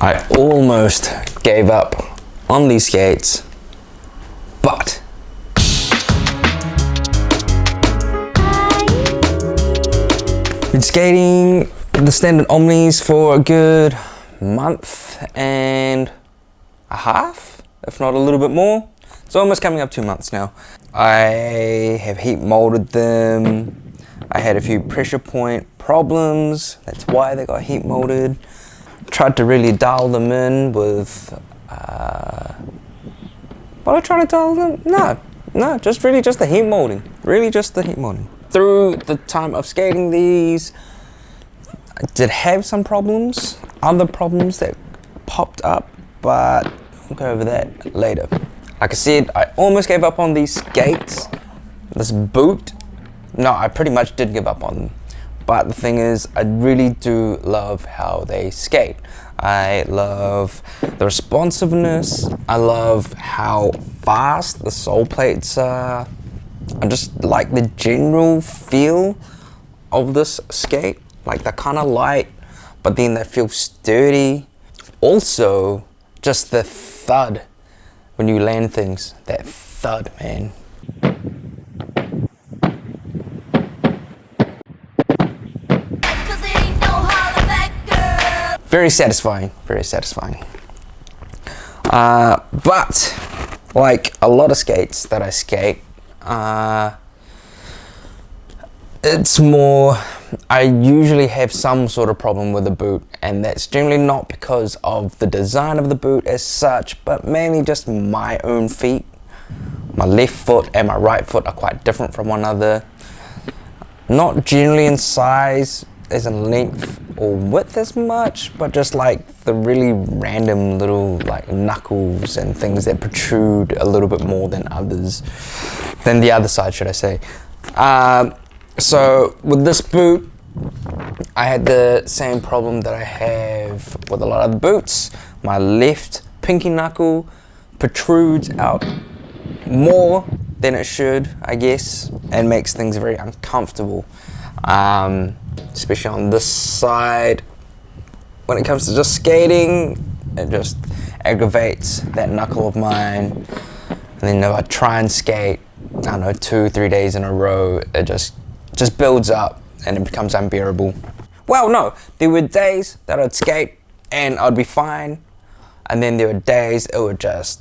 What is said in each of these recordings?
I almost gave up on these skates, but been skating the standard Omnis for a good month and a half, if not a little bit more. It's almost coming up 2 months now. I have heat molded them. I had a few pressure point problems. That's why they got heat molded. Tried to really dial them in with, what I tried to dial them? No, just the heat molding. Really just the heat molding. Through the time of skating these, I did have some problems, other problems that popped up, but we'll go over that later. Like I said, I almost gave up on these skates. This boot, no, I pretty much did give up on them. But the thing is, I really do love how they skate. I love the responsiveness. I love how fast the sole plates are. I just like the general feel of this skate. Like they're kind of light, but then they feel sturdy. Also, just the thud when you land things. That thud, man. Very satisfying, very satisfying. But like a lot of skates that I skate, it's more, I usually have some sort of problem with the boot, and that's generally not because of the design of the boot as such, but mainly just my own feet. My left foot and my right foot are quite different from one another. Not generally in size, as in length or width as much, but just like the really random little like knuckles and things that protrude a little bit more than others, than the other side, should I say. So with this boot, I had the same problem that I have with a lot of the boots. My left pinky knuckle protrudes out more than it should, I guess, and makes things very uncomfortable. Especially on this side. When it comes to just skating, it just aggravates that knuckle of mine. And then if I try and skate, I don't know, 2-3 days in a row, it just builds up and it becomes unbearable. Well, no, there were days that I'd skate and I'd be fine, and then there were days it would just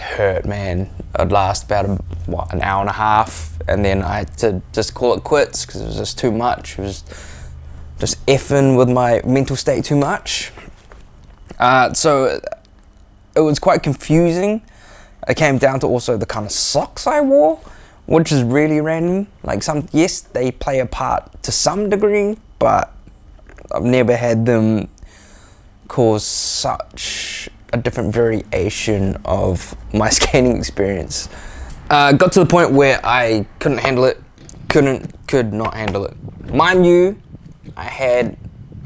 hurt, man. It'd last about an hour and a half, and then I had to just call it quits because it was just too much. It was just effing with my mental state too much. So it was quite confusing. It came down to also the kind of socks I wore, which is really random. Like yes, they play a part to some degree, but I've never had them cause such a different variation of my skating experience. Got to the point where I couldn't handle it, could not handle it. Mind you, I had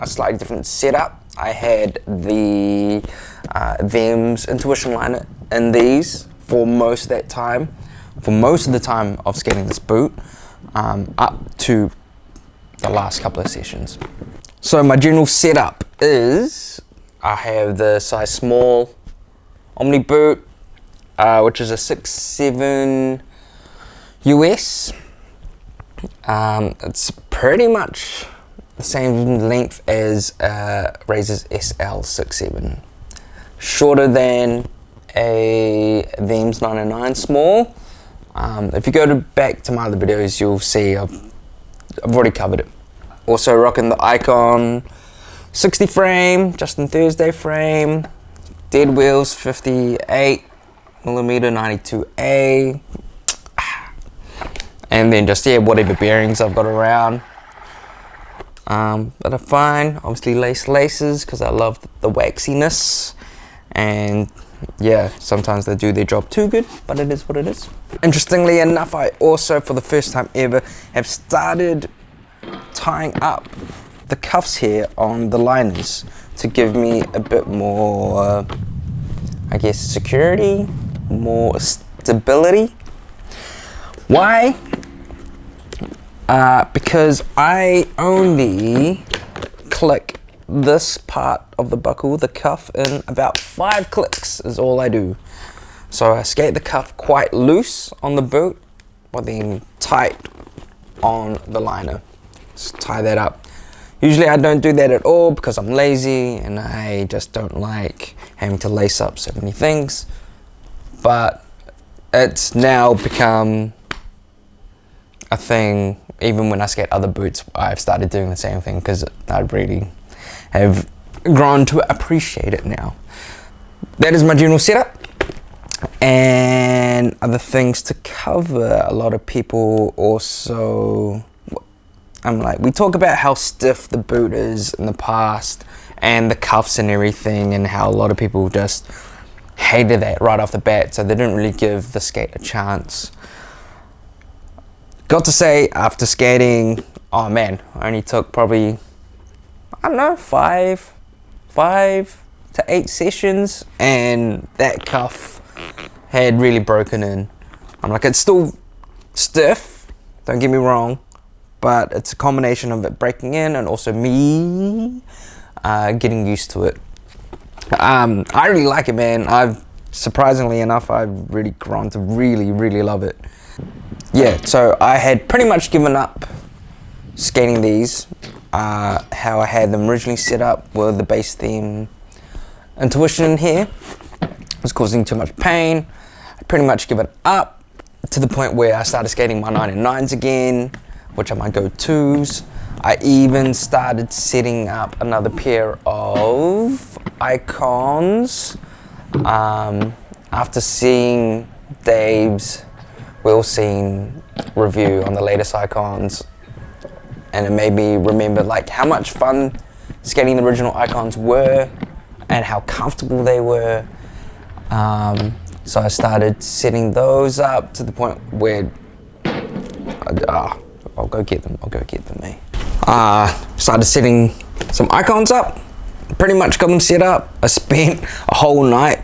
a slightly different setup. I had the Vem's intuition liner in these for most of that time, for most of the time of skating this boot, up to the last couple of sessions. So my general setup is, I have the size small Omni boot, which is a 6'7" US. It's pretty much the same length as Razor's SL 6'7". Shorter than a Vem's 99 small. If you go back to my other videos, you'll see I've already covered it. Also rocking the Icon 60 frame, Justin Thursday frame, dead wheels 58mm 92A, and then just whatever bearings I've got around. But are fine. Obviously laces because I love the waxiness, and yeah, sometimes they do their job too good, but it is what it is. Interestingly enough, I also, for the first time ever, have started tying up the cuffs here on the liners to give me a bit more, I guess, security, more stability. Why? Because I only click this part of the buckle, the cuff, in about 5 clicks is all I do. So I skate the cuff quite loose on the boot, but then tight on the liner. Just tie that up. Usually I don't do that at all because I'm lazy and I just don't like having to lace up so many things. But it's now become a thing. Even when I skate other boots, I've started doing the same thing because I really have grown to appreciate it now. That is my general setup. And other things to cover, a lot of people also, we talk about how stiff the boot is in the past and the cuffs and everything, and how a lot of people just hated that right off the bat, so they didn't really give the skate a chance. Got to say, after skating, oh man, I only took probably, I don't know, 5 to 8 sessions, and that cuff had really broken in. It's still stiff, don't get me wrong, but it's a combination of it breaking in and also me getting used to it. I really like it, man. Surprisingly enough, I've really grown to really love it. Yeah, so I had pretty much given up skating these, how I had them originally set up with the base theme intuition in here. It was causing too much pain. I pretty much given up to the point where I started skating my 99s again, which are my go-tos. I even started setting up another pair of icons after seeing Dave's Will Seen review on the latest icons, and it made me remember how much fun skating the original icons were and how comfortable they were. So I started setting those up to the point where I'll go get them, mate. Started setting some icons up, pretty much got them set up. I spent a whole night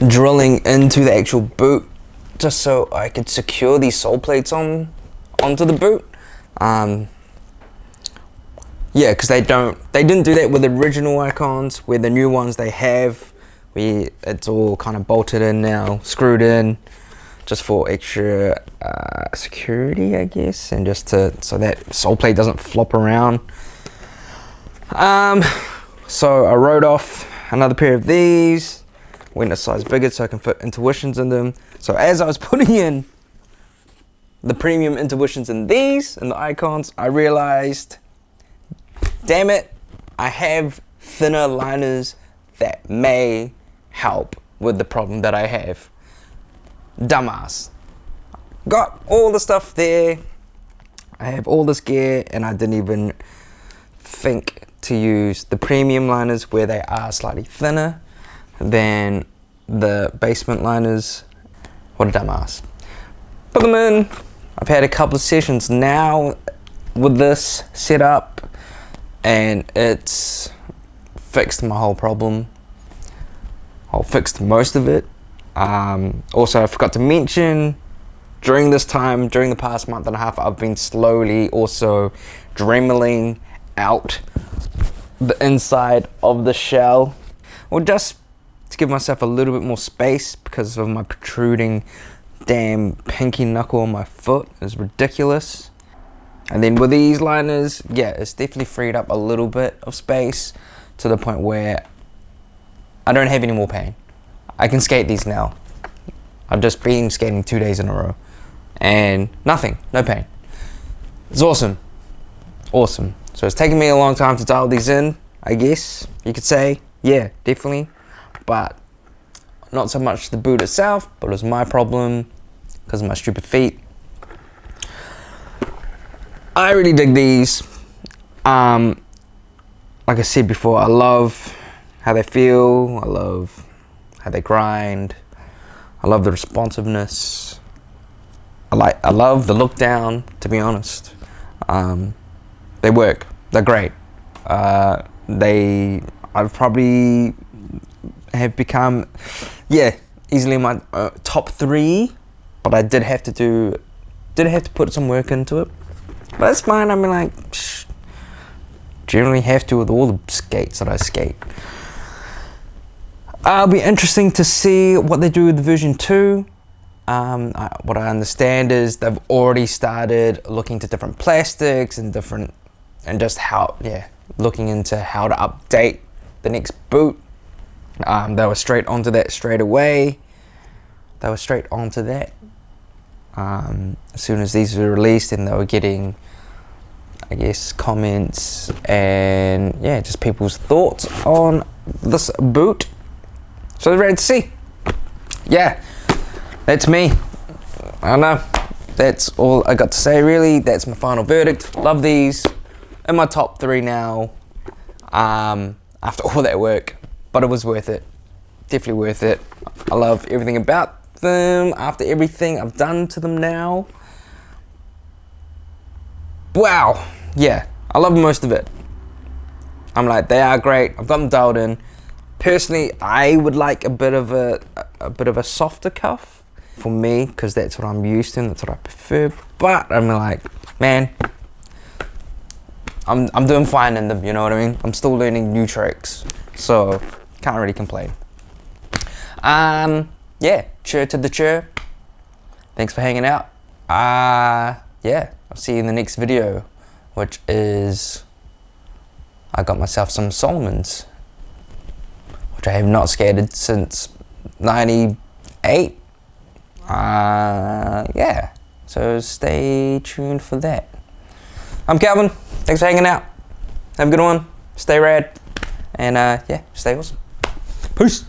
drilling into the actual boot just so I could secure these sole plates onto the boot. Yeah, because they didn't do that with the original icons. Where the new ones they have, it's all kind of bolted in now, screwed in, just for extra security, I guess, and just so that sole plate doesn't flop around. So I wrote off another pair of these, went a size bigger so I can fit intuitions in them. So as I was putting in the premium intuitions in these and the icons, I realized, damn it, I have thinner liners that may help with the problem that I have. Dumbass. Got all the stuff there. I have all this gear and I didn't even think to use the premium liners where they are slightly thinner than the basement liners. What a dumbass. Put them in. I've had a couple of sessions now with this setup and it's fixed my whole problem. I fixed most of it. Also, I forgot to mention, during the past month and a half, I've been slowly also dremeling out the inside of the shell, or just to give myself a little bit more space because of my protruding damn pinky knuckle on my foot. Is ridiculous. And then with these liners, yeah, it's definitely freed up a little bit of space to the point where I don't have any more pain. I can skate these now. I've just been skating 2 days in a row and nothing, no pain. It's awesome, awesome. So it's taken me a long time to dial these in, I guess you could say. Yeah, definitely, but not so much the boot itself, but it was my problem because of my stupid feet. I really dig these. Like I said before, I love how they feel, I love how they grind, I love the responsiveness, I love the look down, to be honest. They work, they're great. I've probably have become, yeah, easily my top 3, but I did have to put some work into it. But that's fine. I mean, generally have to with all the skates that I skate. It'll be interesting to see what they do with the version 2. What I understand is they've already started looking to different plastics and just how, looking into how to update the next boot. They were straight onto that straight away. As soon as these were released, and they were getting, I guess, comments and just people's thoughts on this boot. So they're ready to see. Yeah, that's me. I don't know. That's all I got to say, really. That's my final verdict. Love these. In my top 3 now. After all that work, but it was worth it. Definitely worth it. I love everything about them. After everything I've done to them now. Wow. Yeah, I love most of it. I'm like, they are great. I've got them dialed in. Personally, I would like a bit of a softer cuff for me, because that's what I'm used to and that's what I prefer. But I'm like, man, I'm doing fine in them, you know what I mean? I'm still learning new tricks, so can't really complain. Cheer to the cheer. Thanks for hanging out. I'll see you in the next video, which is, I got myself some Solomons, which I have not skated since 98. So stay tuned for that. I'm Calvin. Thanks for hanging out. Have a good one. Stay rad. And stay awesome. Peace.